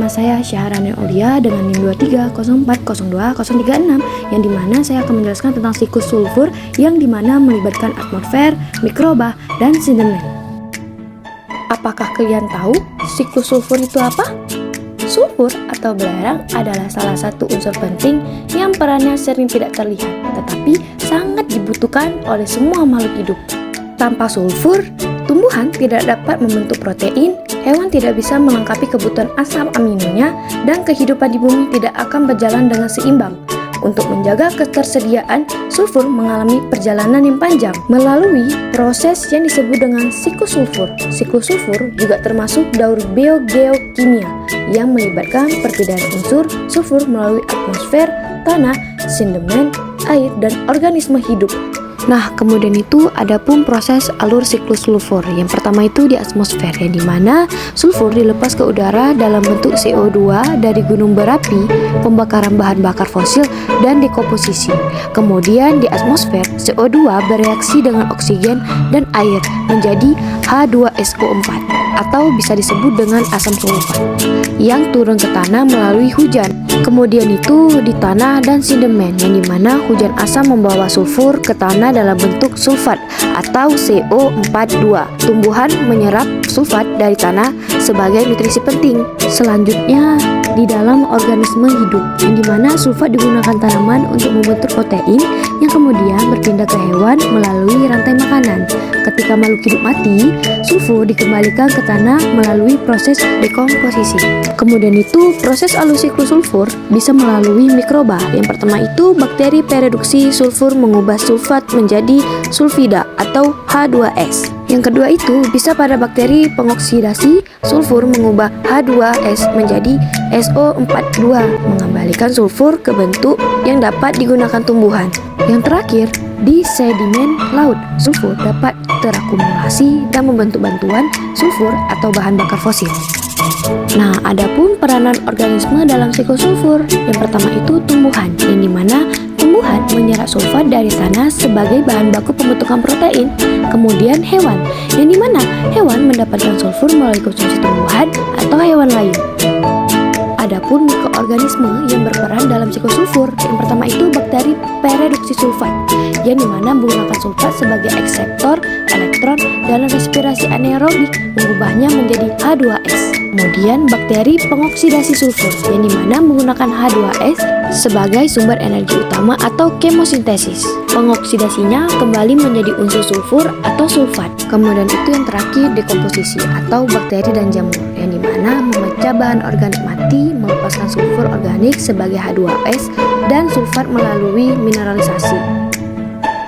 Nama saya Syahrani Aulia dengan NIM 230402036, yang dimana saya akan menjelaskan tentang siklus sulfur yang dimana melibatkan atmosfer, mikroba, dan sedimen. Apakah kalian tahu siklus sulfur itu apa? Sulfur atau belerang adalah salah satu unsur penting yang perannya sering tidak terlihat, tetapi sangat dibutuhkan oleh semua makhluk hidup. Tanpa sulfur, tumbuhan tidak dapat membentuk protein, hewan tidak bisa melengkapi kebutuhan asam aminonya, dan kehidupan di bumi tidak akan berjalan dengan seimbang. Untuk menjaga ketersediaan, sulfur mengalami perjalanan yang panjang melalui proses yang disebut dengan siklus sulfur. Siklus sulfur juga termasuk daur biogeokimia yang melibatkan perbedaan unsur sulfur melalui atmosfer, tanah, sedimen, air, dan organisme hidup. Nah, kemudian itu ada pun proses alur siklus sulfur. Yang pertama itu di atmosfer, yang dimana sulfur dilepas ke udara dalam bentuk CO2 dari gunung berapi, pembakaran bahan bakar fosil, dan dekomposisi. Kemudian di atmosfer, CO2 bereaksi dengan oksigen dan air menjadi H2SO4 atau bisa disebut dengan asam sulfat yang turun ke tanah melalui hujan. Kemudian itu di tanah dan sedimen, yang dimana hujan asam membawa sulfur ke tanah dalam bentuk sulfat atau CO42. Tumbuhan menyerap sulfat dari tanah sebagai nutrisi penting. Selanjutnya di dalam organisme hidup, yang dimana sulfat digunakan tanaman untuk membentuk protein yang kemudian berpindah ke hewan melalui rantai makanan. Ketika makhluk hidup mati, sulfur dikembalikan ke tanah melalui proses dekomposisi. Kemudian itu proses alur siklus sulfur bisa melalui mikroba. Yang pertama itu bakteri pereduksi sulfur mengubah sulfat menjadi sulfida atau H2S. Yang kedua itu bisa pada bakteri pengoksidasi sulfur mengubah H2S menjadi SO42, mengembalikan sulfur ke bentuk yang dapat digunakan tumbuhan. Yang terakhir, di sedimen laut, sulfur dapat terakumulasi dan membentuk bantuan sulfur atau bahan bakar fosil. Nah, adapun peranan organisme dalam siklus sulfur. Yang pertama itu tumbuhan, yang dimana tumbuhan menyerap sulfat dari tanah sebagai bahan baku pembentukan protein. Kemudian hewan, yang dimana hewan mendapatkan sulfur melalui konsumsi tumbuhan atau hewan lain. Adapun mikroorganisme yang berperan dalam siklus sulfur, yang pertama itu bakteri pereduksi sulfat, yang dimana menggunakan sulfat sebagai akseptor elektron dalam respirasi anaerobik, mengubahnya menjadi H2S. Kemudian bakteri pengoksidasi sulfur, yang dimana menggunakan H2S sebagai sumber energi utama atau kemosintesis. Pengoksidasinya kembali menjadi unsur sulfur atau sulfat. Kemudian itu yang terakhir dekomposisi atau bakteri dan jamur, yang dimana memecah bahan organik mati, melepaskan sulfur organik sebagai H2S dan sulfat melalui mineralisasi.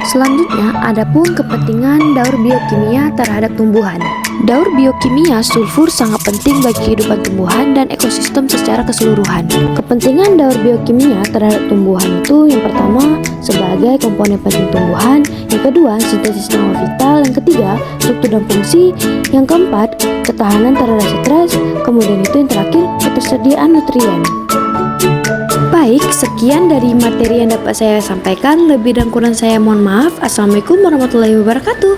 Selanjutnya, adapun kepentingan daur biokimia terhadap tumbuhan. Daur biokimia sulfur sangat penting bagi kehidupan tumbuhan dan ekosistem secara keseluruhan. Kepentingan daur biokimia terhadap tumbuhan itu yang pertama sebagai komponen penting tumbuhan, yang kedua sintesis nyawa vital, yang ketiga struktur dan fungsi, yang keempat ketahanan terhadap stres, kemudian itu yang terakhir ketersediaan nutrien. Baik, sekian dari materi yang dapat saya sampaikan. Lebih dan kurang saya mohon maaf. Assalamualaikum warahmatullahi wabarakatuh.